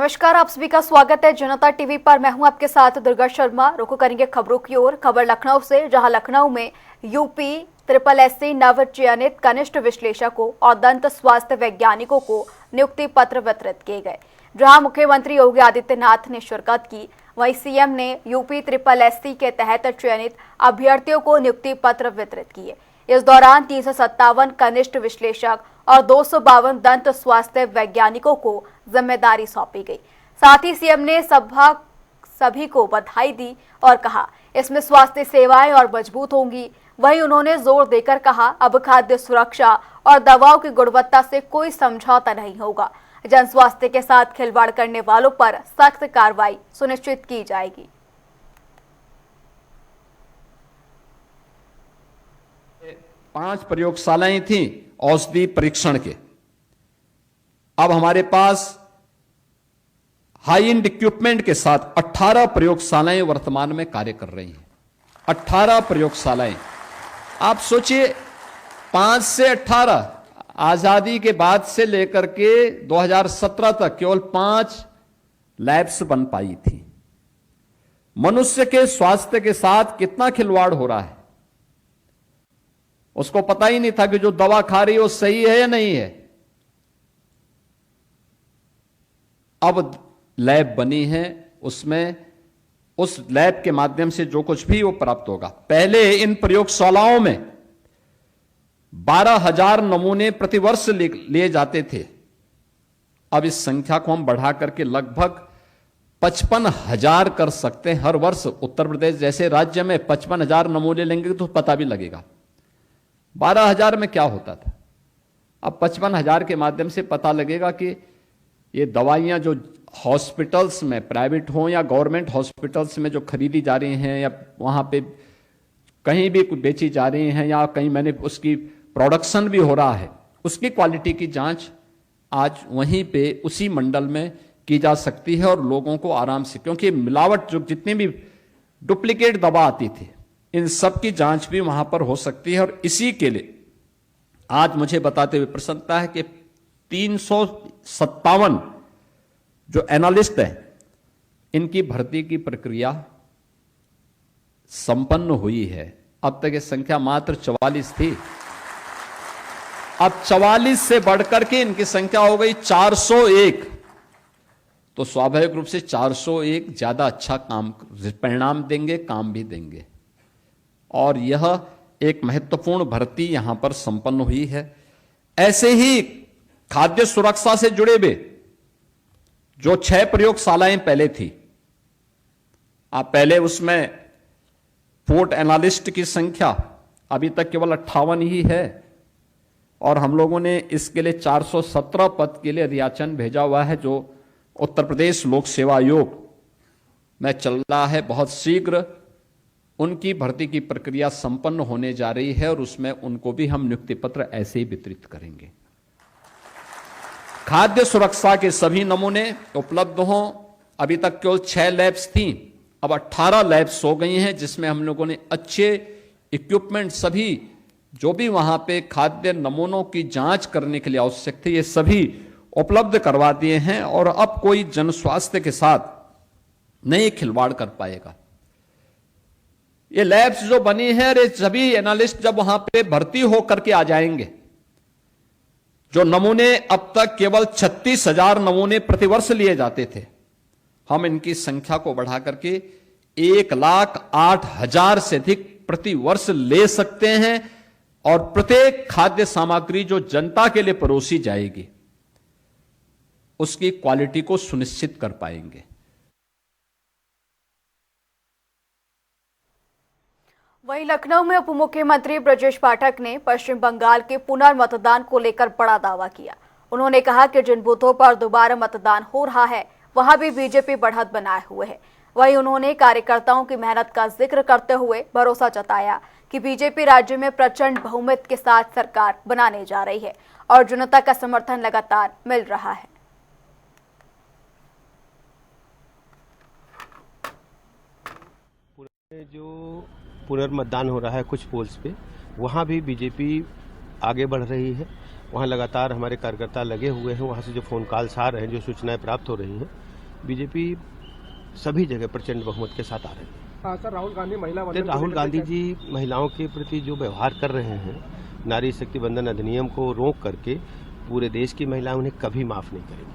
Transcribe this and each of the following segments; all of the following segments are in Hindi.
नमस्कार, आप सभी का स्वागत है जनता टीवी पर। मैं हूं आपके साथ दुर्गा शर्मा। रुको करेंगे खबरों की ओर। खबर लखनऊ से, जहां लखनऊ में यूपी SSSC नव चयनित कनिष्ठ विश्लेषकों और दंत स्वास्थ्य वैज्ञानिकों को नियुक्ति पत्र वितरित किए गए। जहां मुख्यमंत्री योगी आदित्यनाथ ने शिरकत की, वहीं सीएम ने यूपी SSSC के तहत चयनित अभ्यर्थियों को नियुक्ति पत्र वितरित किए। इस दौरान 357 कनिष्ठ विश्लेषक और 252 दंत स्वास्थ्य वैज्ञानिकों को जिम्मेदारी सौंपी गई। साथ ही सीएम ने सभी को बधाई दी और कहा इसमें स्वास्थ्य सेवाएं और मजबूत होंगी। वहीं उन्होंने जोर देकर कहा अब खाद्य सुरक्षा और दवाओं की गुणवत्ता से कोई समझौता नहीं होगा। जन स्वास्थ्य के साथ खिलवाड़ करने वालों पर सख्त कार्रवाई सुनिश्चित की जाएगी। पांच प्रयोगशालाएं थी औषधि परीक्षण के। अब हमारे पास हाई एंड इक्विपमेंट के साथ 18 प्रयोगशालाएं वर्तमान में कार्य कर रही हैं। 18 प्रयोगशालाएं। आप सोचिए, 5 से 18 आजादी के बाद से लेकर के 2017 तक केवल 5 लैब्स बन पाई थी। मनुष्य के स्वास्थ्य के साथ कितना खिलवाड़ हो रहा है, उसको पता ही नहीं था कि जो दवा खा रही है वो सही है या नहीं है। अब लैब बनी है, उसमें उस लैब के माध्यम से जो कुछ भी वो प्राप्त होगा। पहले इन प्रयोगशालाओं में 12,000 नमूने प्रतिवर्ष लिए जाते थे। अब इस संख्या को हम बढ़ा करके लगभग 55,000 कर सकते हैं हर वर्ष। उत्तर प्रदेश जैसे राज्य में 55,000 नमूने लेंगे तो पता भी लगेगा। 12,000 में क्या होता था, अब 55,000 के माध्यम से पता लगेगा कि ये दवाइयां जो हॉस्पिटल्स में, प्राइवेट हो या गवर्नमेंट हॉस्पिटल्स में जो खरीदी जा रही हैं या वहां पे कहीं भी बेची जा रही हैं या कहीं मैंने उसकी प्रोडक्शन भी हो रहा है, उसकी क्वालिटी की जांच आज वहीं पे उसी मंडल में की जा सकती है और लोगों को आराम से, क्योंकि मिलावट जो जितनी भी डुप्लीकेट दवा आती थी, इन सब की जांच भी वहां पर हो सकती है। और इसी के लिए आज मुझे बताते हुए प्रसन्नता है कि 357 जो एनालिस्ट हैं, इनकी भर्ती की प्रक्रिया संपन्न हुई है। अब तक ये संख्या मात्र 44 थी, अब 44 से बढ़कर के इनकी संख्या हो गई 401। तो स्वाभाविक रूप से 401 ज्यादा अच्छा काम परिणाम देंगे, काम भी देंगे। और यह एक महत्वपूर्ण भर्ती यहां पर संपन्न हुई है। ऐसे ही खाद्य सुरक्षा से जुड़े हुए जो 6 प्रयोगशालाएं पहले थी, आप पहले उसमें फूड एनालिस्ट की संख्या अभी तक केवल 58 ही है और हम लोगों ने इसके लिए 417 पद के लिए अधियाचन भेजा हुआ है, जो उत्तर प्रदेश लोक सेवा आयोग में चल रहा है। बहुत शीघ्र उनकी भर्ती की प्रक्रिया संपन्न होने जा रही है और उसमें उनको भी हम नियुक्ति पत्र ऐसे ही वितरित करेंगे। खाद्य सुरक्षा के सभी नमूने उपलब्ध हों। अभी तक केवल 6 लैब्स थी, अब 18 लैब्स हो गई हैं, जिसमें हम लोगों ने अच्छे इक्विपमेंट, सभी जो भी वहां पे खाद्य नमूनों की जांच करने के लिए आवश्यक थे, ये सभी उपलब्ध करवा दिए हैं। और अब कोई जन स्वास्थ्य के साथ नहीं खिलवाड़ कर पाएगा। ये लैब्स जो बनी है, ये सभी एनालिस्ट जब वहां पे भर्ती होकर के आ जाएंगे, जो नमूने अब तक केवल 36,000 नमूने प्रतिवर्ष लिए जाते थे, हम इनकी संख्या को बढ़ा करके 1,08,000 से अधिक प्रतिवर्ष ले सकते हैं। और प्रत्येक खाद्य सामग्री जो जनता के लिए परोसी जाएगी, उसकी क्वालिटी को सुनिश्चित कर पाएंगे। वहीं लखनऊ में उप मुख्यमंत्री ब्रजेश पाठक ने पश्चिम बंगाल के पुनर्मतदान को लेकर बड़ा दावा किया। उन्होंने कहा कि जिन बूथों पर दोबारा मतदान हो रहा है, वहां भी बीजेपी बढ़त बनाए हुए है। वहीं उन्होंने कार्यकर्ताओं की मेहनत का जिक्र करते हुए भरोसा जताया कि बीजेपी राज्य में प्रचंड बहुमत के साथ सरकार बनाने जा रही है और जनता का समर्थन लगातार मिल रहा है। जो पुनर्मतदान हो रहा है कुछ पोल्स पे, वहाँ भी बीजेपी आगे बढ़ रही है। वहाँ लगातार हमारे कार्यकर्ता लगे हुए हैं। वहाँ से जो फोन कॉल्स आ रहे हैं, जो सूचनाएं प्राप्त हो रही हैं, बीजेपी सभी जगह प्रचंड बहुमत के साथ आ रही है। हाँ सर, राहुल गांधी महिला तो वंदन को राहुल लेकर गांधी के जी महिलाओं के प्रति जो व्यवहार कर रहे हैं, नारी शक्ति बंधन अधिनियम को रोक करके, पूरे देश की महिलाएं उन्हें कभी माफ नहीं करेंगी।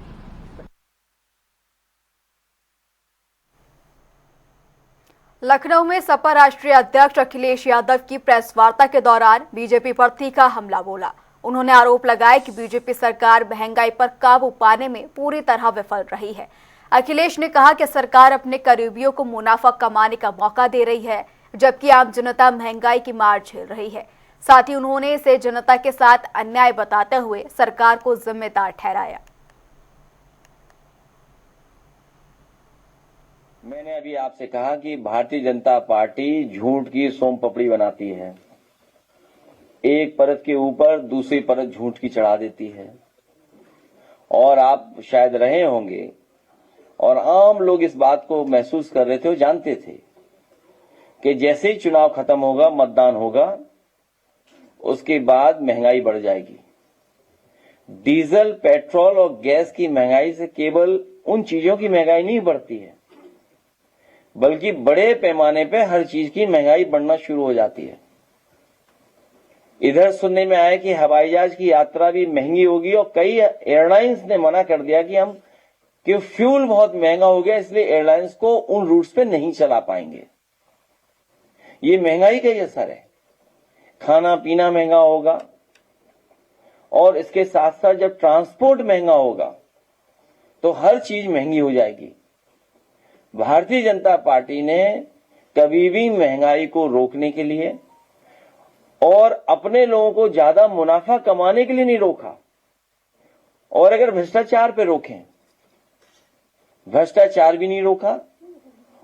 लखनऊ में सपा राष्ट्रीय अध्यक्ष अखिलेश यादव की प्रेस वार्ता के दौरान बीजेपी पर तीखा हमला बोला। उन्होंने आरोप लगाया कि बीजेपी सरकार महंगाई पर काबू पाने में पूरी तरह विफल रही है। अखिलेश ने कहा कि सरकार अपने करीबियों को मुनाफा कमाने का मौका दे रही है, जबकि आम जनता महंगाई की मार झेल रही है। साथ ही उन्होंने इसे जनता के साथ अन्याय बताते हुए सरकार को जिम्मेदार ठहराया। मैंने अभी आपसे कहा कि भारतीय जनता पार्टी झूठ की सोम पपड़ी बनाती है, एक परत के ऊपर दूसरी परत झूठ की चढ़ा देती है। और आप शायद रहे होंगे और आम लोग इस बात को महसूस कर रहे थे और जानते थे कि जैसे ही चुनाव खत्म होगा, मतदान होगा, उसके बाद महंगाई बढ़ जाएगी। डीजल, पेट्रोल और गैस की महंगाई से केवल उन चीजों की महंगाई नहीं बढ़ती है, बल्कि बड़े पैमाने पे हर चीज की महंगाई बढ़ना शुरू हो जाती है। इधर सुनने में आया कि हवाई जहाज की यात्रा भी महंगी होगी और कई एयरलाइंस ने मना कर दिया कि फ्यूल बहुत महंगा हो गया, इसलिए एयरलाइंस को उन रूट्स पे नहीं चला पाएंगे। ये महंगाई का ही असर है। खाना पीना महंगा होगा और इसके साथ साथ जब ट्रांसपोर्ट महंगा होगा तो हर चीज महंगी हो जाएगी। भारतीय जनता पार्टी ने कभी भी महंगाई को रोकने के लिए और अपने लोगों को ज्यादा मुनाफा कमाने के लिए नहीं रोका। और अगर भ्रष्टाचार पे रोकें, भ्रष्टाचार भी नहीं रोका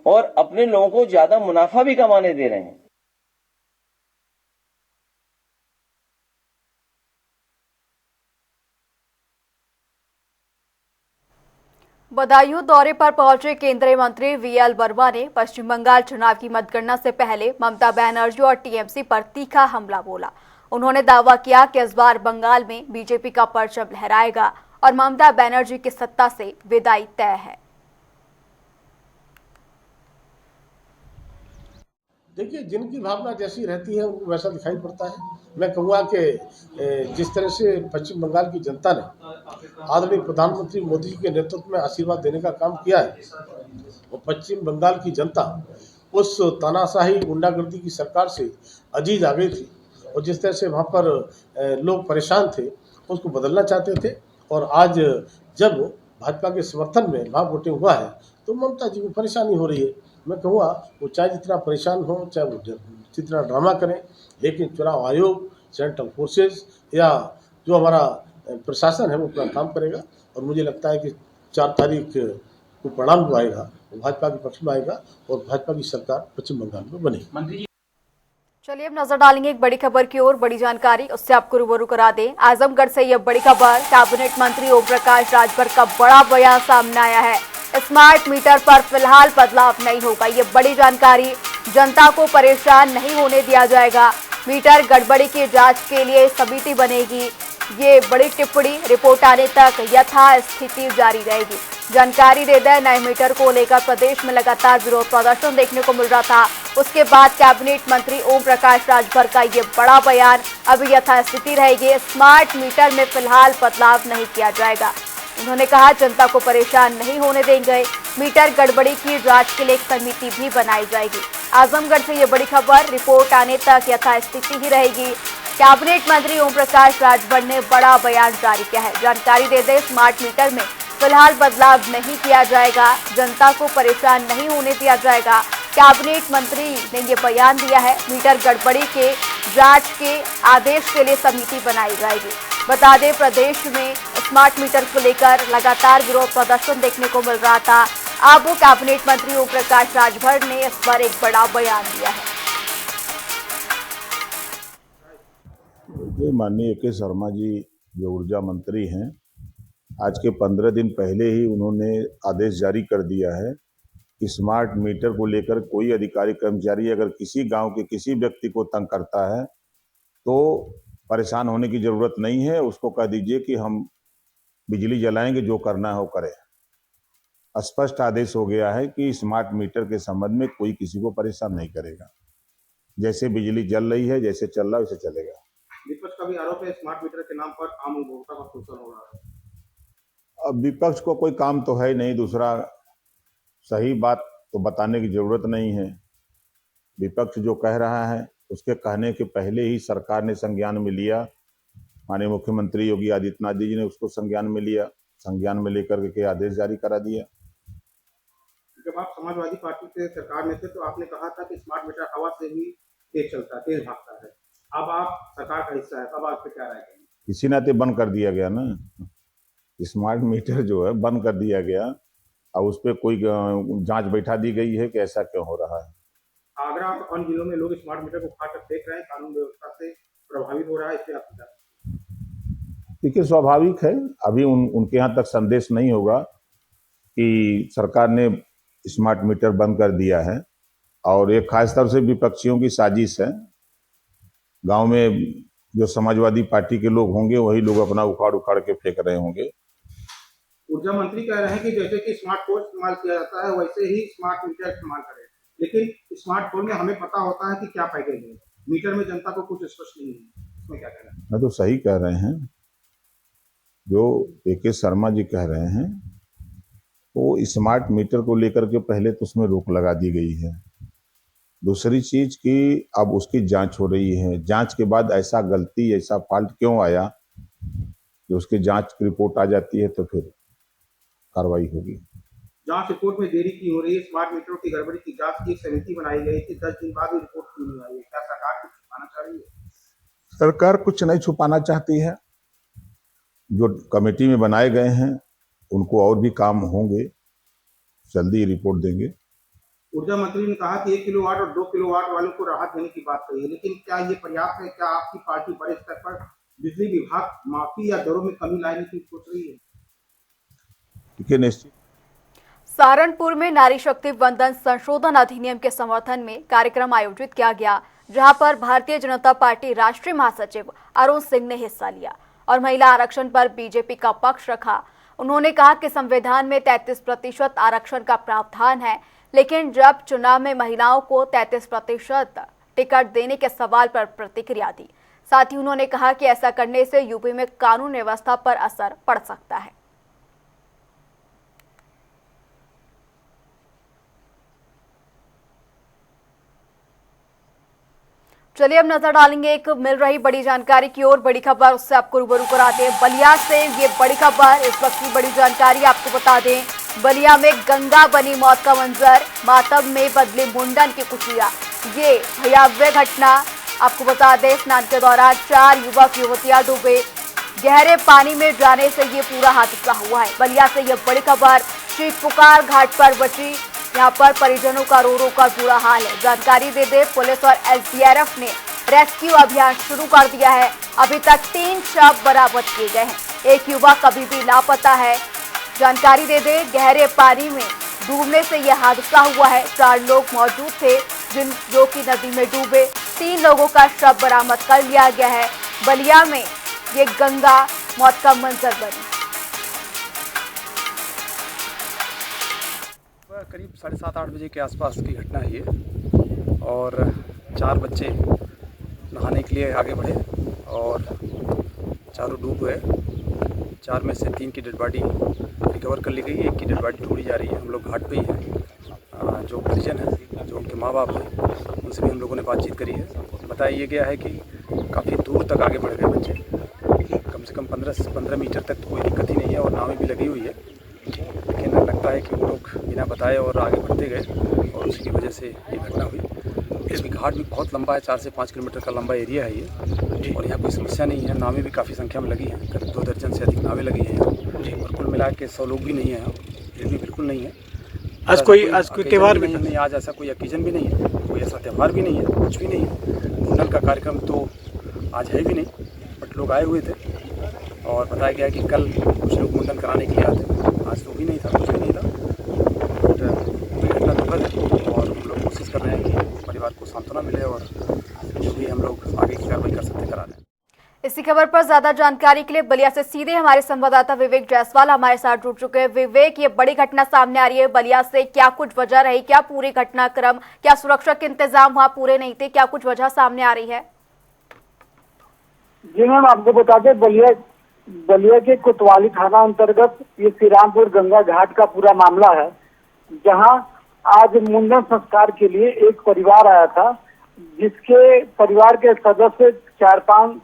और अपने लोगों को ज्यादा मुनाफा भी कमाने दे रहे हैं। बदायूं दौरे पर पहुंचे केंद्रीय मंत्री वीएल वर्मा ने पश्चिम बंगाल चुनाव की मतगणना से पहले ममता बनर्जी और टीएमसी पर तीखा हमला बोला। उन्होंने दावा किया कि इस बार बंगाल में बीजेपी का परचम लहराएगा और ममता बनर्जी की सत्ता से विदाई तय है। देखिए, जिनकी भावना जैसी रहती है उनको वैसा दिखाई पड़ता है। मैं कहूँगा कि जिस तरह से पश्चिम बंगाल की जनता ने आदरणीय प्रधानमंत्री मोदी जी के नेतृत्व में आशीर्वाद देने का काम किया है, और पश्चिम बंगाल की जनता उस तानाशाही गुंडागर्दी की सरकार से अजीज आ गई थी और जिस तरह से वहाँ पर लोग परेशान थे उसको बदलना चाहते थे। और आज जब भाजपा के समर्थन में वहाँ वोटिंग हुआ है तो ममता जी को परेशानी हो रही है। मैं कहूँगा वो चाहे जितना परेशान हो, चाहे वो जितना ड्रामा करें, लेकिन चुनाव आयोग, सेंट्रल फोर्सेस या जो हमारा प्रशासन है वो अपना काम करेगा। और मुझे लगता है कि 4 तारीख को परिणाम जो आएगा वो भाजपा के पक्ष में आएगा और भाजपा की सरकार पश्चिम बंगाल में बनेगी। चलिए अब नजर डालेंगे एक बड़ी खबर की ओर। बड़ी जानकारी उससे आपको रूबरू करा दें। आजमगढ़ से यह बड़ी खबर, कैबिनेट मंत्री ओम प्रकाश राजभर का बड़ा बयान सामने आया है। स्मार्ट मीटर पर फिलहाल बदलाव नहीं होगा, ये बड़ी जानकारी। जनता को परेशान नहीं होने दिया जाएगा। मीटर गड़बड़ी की जांच के लिए समिति बनेगी। ये बड़ी टिप्पणी, रिपोर्ट आने तक यथास्थिति जारी रहेगी। जानकारी दे दें, नए मीटर को लेकर प्रदेश में लगातार विरोध प्रदर्शन देखने को मिल रहा था। उसके बाद कैबिनेट मंत्री ओम प्रकाश राजभर का ये बड़ा बयान, अभी यथास्थिति रहेगी। स्मार्ट मीटर में फिलहाल बदलाव नहीं किया जाएगा। उन्होंने कहा जनता को परेशान नहीं होने देंगे। मीटर गड़बड़ी की जांच के लिए एक समिति भी बनाई जाएगी। आजमगढ़ से ये बड़ी खबर, रिपोर्ट आने तक यथास्थिति ही रहेगी। कैबिनेट मंत्री ओम प्रकाश राजभर ने बड़ा बयान जारी किया है। जानकारी दे दें, स्मार्ट मीटर में फिलहाल बदलाव नहीं किया जाएगा, जनता को परेशान नहीं होने दिया जाएगा। कैबिनेट मंत्री ने ये बयान दिया है। मीटर गड़बड़ी के जांच के आदेश के लिए समिति बनाई जाएगी। बता दें, प्रदेश में स्मार्ट मीटर को लेकर लगातार विरोध प्रदर्शन देखने को मिल रहा था। अब कैबिनेट मंत्री ओम प्रकाश राजभर ने इस पर एक बड़ा बयान दिया है। माननीय के शर्मा जी जो ऊर्जा मंत्री हैं, आज के 15 दिन पहले ही उन्होंने आदेश जारी कर दिया है कि स्मार्ट मीटर को लेकर कोई अधिकारी कर्मचारी अगर किसी गांव के किसी व्यक्ति को तंग करता है तो परेशान होने की जरूरत नहीं है। उसको कह दीजिए कि हम बिजली जलाएंगे, जो करना है वो करें। स्पष्ट आदेश हो गया है कि स्मार्ट मीटर के संबंध में कोई किसी को परेशान नहीं करेगा। जैसे बिजली जल रही है, जैसे चल रहा है वैसे चलेगा। विपक्ष का भी आरोप है स्मार्ट मीटर के नाम पर आम उपभोक्ता का शोषण हो रहा है। अब विपक्ष को कोई काम तो है नहीं, दूसरा सही बात तो बताने की जरूरत नहीं है। विपक्ष जो कह रहा है उसके कहने के पहले ही सरकार ने संज्ञान में लिया, माननीय मुख्यमंत्री योगी आदित्यनाथ जी ने उसको संज्ञान में लिया, संज्ञान में लेकर के आदेश जारी करा दिया। जब आप समाजवादी पार्टी के सरकार में थे तो आपने कहा था कि स्मार्ट मीटर हवा से ही तेज चलता है, तेज भागता है। अब आप सरकार का हिस्सा है, अब आप पे क्या राय करेंगे? इसी नाते बंद कर दिया गया ना, स्मार्ट मीटर जो है बंद कर दिया गया और उस पर कोई जांच बैठा दी गई है कि ऐसा क्यों हो रहा है। आगरा और अन्य जिलों में लोग स्मार्ट मीटर को खाकर फेंक रहे हैं, कानून व्यवस्था से प्रभावित हो रहा है, इसलिए आप क्या? देखिए स्वाभाविक है, अभी उनके यहाँ तक संदेश नहीं होगा कि सरकार ने स्मार्ट मीटर बंद कर दिया है और एक खास तौर से विपक्षियों की साजिश है। गांव में जो समाजवादी पार्टी के लोग होंगे वही लोग अपना उखाड़ के फेंक रहे होंगे। ऊर्जा मंत्री कह रहे हैं कि जैसे कि स्मार्टफोन इस्तेमाल किया जाता है वैसे ही स्मार्ट मीटर इस्तेमाल करें, लेकिन स्मार्टफोन में हमें पता होता है कि क्या पैकेज है, मीटर में जनता को कुछ स्पष्ट नहीं है, इसमें क्या कहना है? मैं तो सही कह रहे हैं, जो AK शर्मा जी कह रहे हैं वो स्मार्ट मीटर को लेकर के पहले तो उसमें रोक लगा दी गई है। दूसरी चीज कि अब उसकी जांच हो रही है, जांच के बाद ऐसा गलती ऐसा फॉल्ट क्यों आया, जो उसकी जांच की रिपोर्ट आ जाती है तो फिर कार्रवाई होगी। जांच रिपोर्ट में देरी क्यों हो रही है? स्मार्ट मीटरों की गड़बड़ी की जांच की एक समिति बनाई गई थी, 10 दिन बाद भी रिपोर्ट क्यों नहीं आई है? क्या सरकार कुछ छुपाना चाह रही है? सरकार कुछ नहीं छुपाना चाहती है। जो कमेटी में बनाए गए हैं उनको और भी काम होंगे, जल्दी रिपोर्ट देंगे। ऊर्जा मंत्री ने कहा कि 1 किलोवाट और 2 किलोवाट वालों को राहत देने की बात कही है, लेकिन क्या ये पर्याप्त है? क्या आपकी पार्टी बड़े स्तर पर बिजली विभाग माफी या दरों में कमी लाने की सोच रही है? ठीक है, निश्चित। सहारनपुर में नारी शक्ति वंदन संशोधन अधिनियम के समर्थन में कार्यक्रम आयोजित किया गया, जहां पर भारतीय जनता पार्टी राष्ट्रीय महासचिव अरुण सिंह ने हिस्सा लिया और महिला आरक्षण पर बीजेपी का पक्ष रखा। उन्होंने कहा कि संविधान में 33% आरक्षण का प्रावधान है, लेकिन जब चुनाव में महिलाओं को 33% टिकट देने के सवाल पर प्रतिक्रिया दी। साथ ही उन्होंने कहा कि ऐसा करने से यूपी में कानून व्यवस्था पर असर पड़ सकता है। चलिए अब नजर डालेंगे एक मिल रही बड़ी जानकारी की ओर। बड़ी खबर उससे आपको रूबरू कराते हैं बलिया से। ये बड़ी खबर, इस वक्त की बड़ी जानकारी आपको बता दें, बलिया में गंगा बनी मौत का मंजर, मातम में बदली मुंडन की खुशियां। ये भयावह घटना आपको बता दें, स्नान के दौरान 4 युवक युवतियां डूबे। गहरे पानी में जाने से ये पूरा हादसा हुआ है। बलिया से ये बड़ी खबर, चीख पुकार घाट पर बची। यहाँ पर परिजनों का रो रो कर बुरा हाल है। जानकारी दे दे, पुलिस और SDRF ने रेस्क्यू अभियान शुरू कर दिया है। अभी तक 3 शव बरामद किए गए हैं, एक युवक अभी भी लापता है। जानकारी दे दे, गहरे पानी में डूबने से यह हादसा हुआ है। 4 लोग मौजूद थे जो कि नदी में डूबे। 3 लोगों का शव बरामद कर लिया गया है। बलिया में ये गंगा मौत का मंजर बनी। करीब 7:30-8 बजे के आसपास की घटना है ये, और 4 बच्चे नहाने के लिए आगे बढ़े और चारों डूब गए। 4 में से 3 की डेड बॉडी रिकवर कर ली गई, 1 की डेड बॉडी ढूंढी जा रही है। हम लोग घाट पे ही हैं। जो परिजन है, जो उनके माँ बाप हैं, उनसे भी हम लोगों ने बातचीत करी है। बताया ये गया है कि काफ़ी दूर तक आगे बढ़ गए बच्चे, कम से कम 15 मीटर तक तो कोई दिक्कत ही नहीं है और नावें भी लगी हुई है, लेकिन लगता है कि वो लोग बिना बताए और आगे बढ़ते गए और उसकी वजह से ये घटना हुई। इस घाट भी बहुत लंबा है, 4 से 5 किलोमीटर का लंबा एरिया है ये, और यहाँ कोई समस्या नहीं है। नावें भी काफ़ी संख्या में लगी हैं, करीब 2 दर्जन से अधिक नावें लगी हैं यहाँ, और कुल मिला के 100 लोग भी नहीं है यहाँ, भीड़ भी बिल्कुल नहीं है। आज कोई त्यौहार भी नहीं, आज ऐसा कोई ओकेजन भी नहीं है, कोई ऐसा त्यौहार भी नहीं है, कुछ भी नहीं है। मुंडन का कार्यक्रम तो आज है भी नहीं, बट लोग आए हुए थे और बताया गया कि कल कुछ लोग मुंडन कराने के लिए आते, आज तो भी नहीं था, कुछ भी नहीं था। घटना दुखद है और हम लोग कोशिश कर रहे हैं कि परिवार को सांत्वना मिले और जो भी हम लोग आगे की कार्रवाई कर सकते करा दें। इसी खबर पर ज्यादा जानकारी के लिए बलिया से सीधे हमारे संवाददाता विवेक जायसवाल हमारे साथ जुड़ चुके हैं। विवेक, ये बड़ी घटना सामने आ रही है बलिया से, क्या कुछ वजह रही, क्या पूरी घटनाक्रम, क्या सुरक्षा के इंतजाम वहां पूरे नहीं थे, क्या कुछ वजह सामने आ रही है? जी मैम, आपको बता दें बलिया के कोतवाली थाना अंतर्गत ये श्रीरामपुर गंगा घाट का पूरा मामला है, जहां आज मुंडन संस्कार के लिए एक परिवार आया था, जिसके परिवार के सदस्य 4-5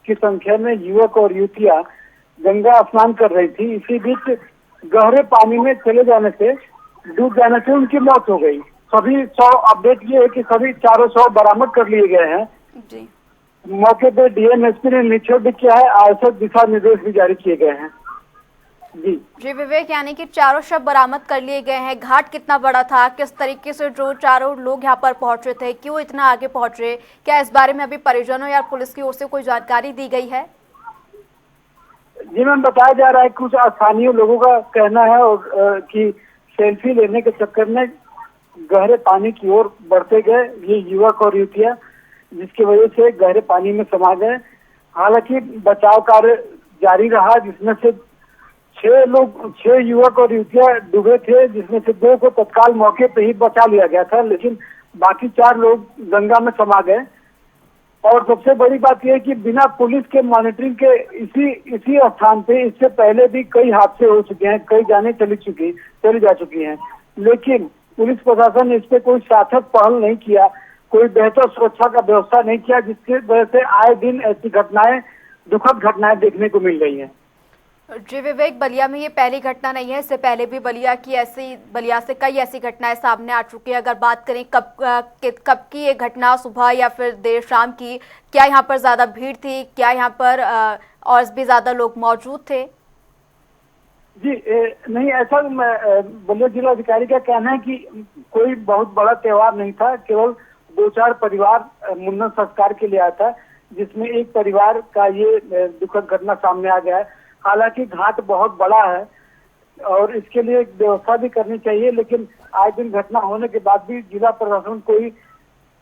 की संख्या में युवक और युवतियां गंगा स्नान कर रही थी। इसी बीच गहरे पानी में चले जाने से, डूब जाने से उनकी मौत हो गई। सभी 100 अपडेट ये है कि सभी 400 बरामद कर लिए गए हैं। जी, मौके पे डीएमएसपी ने निरीक्षण भी किया है, आवश्यक दिशा निर्देश भी जारी किए गए हैं। जी विवेक, यानी कि चारों शव बरामद कर लिए गए हैं। घाट कितना बड़ा था, किस तरीके से जो चारों लोग यहाँ पर पहुंचे थे, क्यों इतना आगे पहुंचे, क्या इस बारे में अभी परिजनों या पुलिस की ओर से कोई जानकारी दी गई है? जी मैम, बताया जा रहा है कुछ स्थानीय लोगों का कहना है और कि सेल्फी लेने के चक्कर में गहरे पानी की ओर बढ़ते गए ये युवक और युवतियां, जिसकी वजह से गहरे पानी में समा गए। हालांकि बचाव कार्य जारी रहा, जिसमें से 6 युवक और युवतियां डूबे थे, जिसमें से 2 को तत्काल मौके पे ही बचा लिया गया था, लेकिन बाकी 4 लोग गंगा में समा गए। और सबसे बड़ी बात यह है कि बिना पुलिस के मॉनिटरिंग के इसी स्थान पे इससे पहले भी कई हादसे हो चुके हैं, कई जाने चली जा चुकी हैं, लेकिन पुलिस प्रशासन ने इस पे कोई सार्थक पहल नहीं किया, कोई बेहतर सुरक्षा का व्यवस्था नहीं किया, जिसकी वजह से आए दिन ऐसी घटनाएं, दुखद घटनाएं देखने को मिल रही हैं। जी विवेक, बलिया में ये पहली घटना नहीं है, इससे पहले भी बलिया से कई ऐसी घटनाएं सामने आ चुकी है। अगर बात करें कब की ये घटना, सुबह या फिर देर शाम की, क्या यहाँ पर ज्यादा भीड़ थी, क्या यहाँ पर और भी ज्यादा लोग मौजूद थे? जी नहीं, ऐसा बलिया जिलाधिकारी का कहना है कि कोई बहुत बड़ा त्योहार नहीं था, केवल 2-4 परिवार मुंडन संस्कार के लिए आया था, जिसमें एक परिवार का ये दुखद घटना सामने आ गया है। हालांकि घाट बहुत बड़ा है और इसके लिए व्यवस्था भी करनी चाहिए, लेकिन आए दिन घटना होने के बाद भी जिला प्रशासन कोई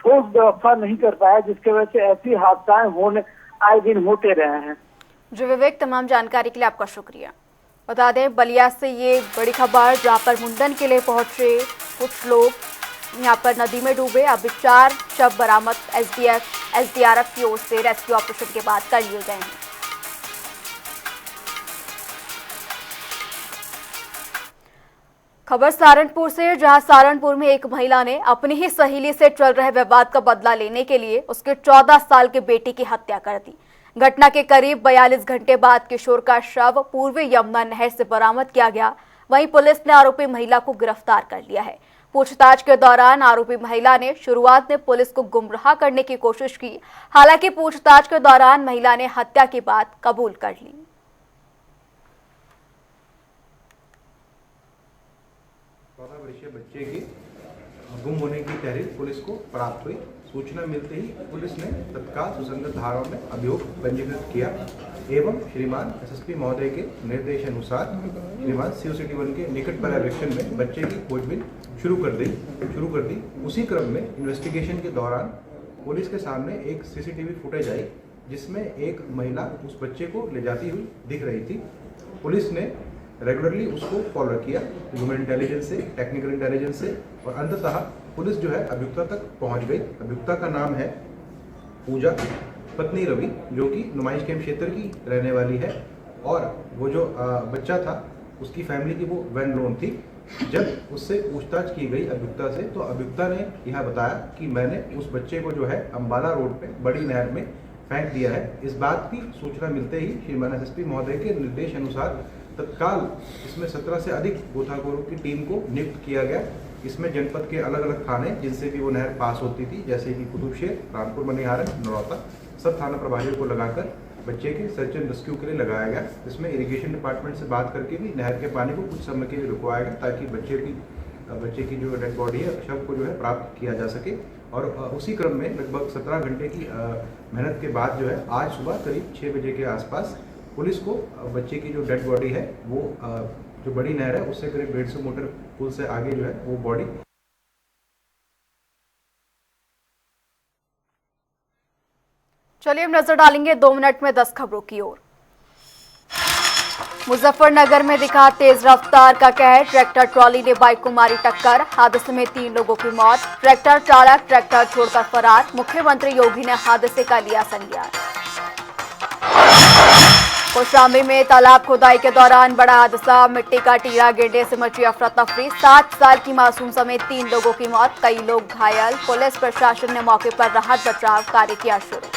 ठोस व्यवस्था नहीं कर पाया, जिसकी वजह से ऐसी हादसाएं आए दिन होते रहे हैं। जी विवेक, तमाम जानकारी के लिए आपका शुक्रिया। बता दें, बलिया से ये बड़ी खबर, जहाँ पर मुंडन के लिए पहुंचे कुछ लोग यहाँ पर नदी में डूबे। अभी 4 शव बरामद एसडीआरएफ की ओर से रेस्क्यू ऑपरेशन के बाद कर लिए गए हैं। खबर सहारनपुर से, जहां सहारनपुर में एक महिला ने अपनी ही सहेली से चल रहे विवाद का बदला लेने के लिए उसके 14 साल के बेटे की हत्या कर दी। घटना के करीब 42 घंटे बाद किशोर का शव पूर्वी यमुना नहर से बरामद किया गया। वहीं पुलिस ने आरोपी महिला को गिरफ्तार कर लिया है। पूछताछ के दौरान आरोपी महिला ने शुरुआत में पुलिस को गुमराह करने की कोशिश की, हालांकि पूछताछ के दौरान महिला ने हत्या की बात कबूल कर ली। वर्षीय बच्चे की गुम होने की तहरीर पुलिस को प्राप्त हुई। सूचना मिलते ही पुलिस ने तत्काल सुसंगत धाराओं में अभियोग पंजीकृत किया एवं श्रीमान एसएसपी महोदय के निर्देशानुसार श्रीमान CO-City 1 के निकट पर्यवेक्षण में बच्चे की खोजबीन शुरू कर दी। उसी क्रम में इन्वेस्टिगेशन के दौरान पुलिस के सामने एक CCTV फुटेज आई, जिसमें एक महिला उस बच्चे को ले जाती हुई दिख रही थी। पुलिस ने रेगुलरली उसको फॉलो किया, ह्यूमन इंटेलिजेंस से, टेक्निकल इंटेलिजेंस से, और अंततः पुलिस जो है अभियुक्ता तक पहुंच गई। अभियुक्ता का नाम है पूजा, पत्नी रवि, जो कि नुमाइश कैंप क्षेत्र की रहने वाली है, और वो जो बच्चा था उसकी फैमिली की वो वेल नोन थी। जब उससे पूछताछ की गई अभियुक्ता से, तो अभियुक्ता ने यह बताया कि मैंने उस बच्चे को जो है अम्बाला रोड पे बड़ी नहर में फेंक दिया है। इस बात की सूचना मिलते ही श्रीमान एसएसपी महोदय के निर्देश अनुसार तत्काल इसमें 17 से अधिक गोताखोरों की टीम को नियुक्त किया गया। इसमें जनपद के अलग अलग थाने जिनसे भी वो नहर पास होती थी, जैसे कि कुतुबशेर, रामपुर मनिहारन, नरौता, सब थाना प्रभारियों को लगाकर बच्चे के सर्च एंड रेस्क्यू के लिए लगाया गया। इसमें इरिगेशन डिपार्टमेंट से बात करके भी नहर के पानी को कुछ समय के लिए रुकवाया गया, ताकि बच्चे की जो डेड बॉडी है, शव को जो है प्राप्त किया जा सके। और उसी क्रम में लगभग 17 घंटे की मेहनत के बाद जो है आज सुबह करीब 6 बजे के आसपास पुलिस को बच्चे की जो डेड बॉडी है वो जो बड़ी नहर है उससे करीब 150 मीटर पुल से आगे जो है वो बॉडी। चलिए हम नजर डालेंगे 2 मिनट में 10 खबरों की ओर। मुजफ्फरनगर में दिखा तेज रफ्तार का कहर, ट्रैक्टर ट्रॉली ने बाइक को मारी टक्कर, हादसे में 3 लोगों की मौत, ट्रैक्टर चालक ट्रैक्टर छोड़कर फरार, मुख्यमंत्री योगी ने हादसे का लिया संज्ञान। कौशाम्बी में तालाब खुदाई के दौरान बड़ा हादसा, मिट्टी का टीला गिरने से मची अफरा तफरी, 7 साल की मासूम समेत 3 लोगों की मौत, कई लोग घायल, पुलिस प्रशासन ने मौके पर राहत बचाव कार्य किया शुरू।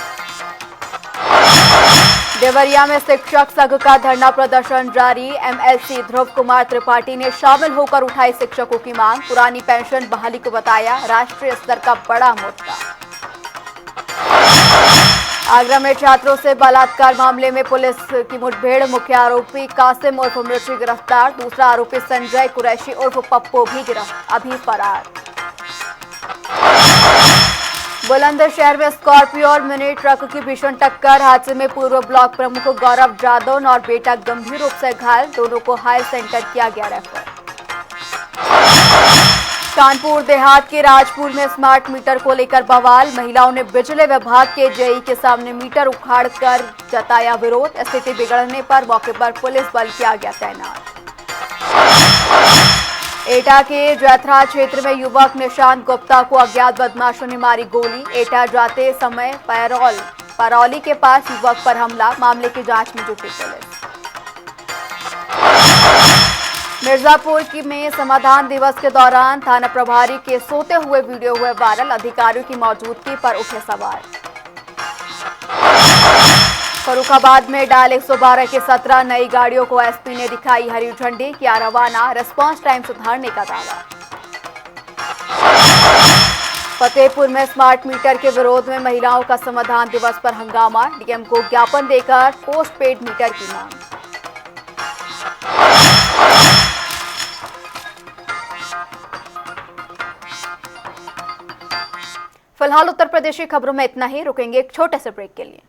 देवरिया में शिक्षक संघ का धरना प्रदर्शन जारी, एमएलसी ध्रुव कुमार त्रिपाठी ने शामिल होकर उठाई शिक्षकों की मांग, पुरानी पेंशन बहाली को बताया राष्ट्रीय स्तर का बड़ा मुद्दा। आगरा में छात्रों से बलात्कार मामले में पुलिस की मुठभेड़, मुख्य आरोपी कासिम उर्फ मिर्ची गिरफ्तार, दूसरा आरोपी संजय कुरैशी उर्फ पप्पू भी अभी फरार। बुलंदशहर में स्कॉर्पियो और मिनी ट्रक की भीषण टक्कर, हादसे में पूर्व ब्लॉक प्रमुख गौरव जादव और बेटा गंभीर रूप से घायल, दोनों को हायर सेंटर किया गया रेफर। कानपुर देहात के राजपुर में स्मार्ट मीटर को लेकर बवाल, महिलाओं ने बिजली विभाग के जेई के सामने मीटर उखाड़कर जताया विरोध, स्थिति बिगड़ने पर मौके पर पुलिस बल किया गया तैनात। एटा के जैथरा क्षेत्र में युवक निशांत गुप्ता को अज्ञात बदमाशों ने मारी गोली, एटा जाते समय परौली के पास युवक पर हमला, मामले की जांच में जुटी पुलिस। मिर्जापुर में समाधान दिवस के दौरान थाना प्रभारी के सोते हुए वीडियो हुए वायरल, अधिकारियों की मौजूदगी पर उठे सवाल। फर्रुखाबाद में डाल 112 के 17 नई गाड़ियों को एसपी ने दिखाई हरी झंडी, किया रवाना, रिस्पांस टाइम सुधारने का दावा। फतेहपुर में स्मार्ट मीटर के विरोध में महिलाओं का समाधान दिवस पर हंगामा, डीएम को ज्ञापन देकर पोस्ट पेड मीटर की मांग। फिलहाल उत्तर प्रदेश की खबरों में इतना ही, रुकेंगे एक छोटे से ब्रेक के लिए।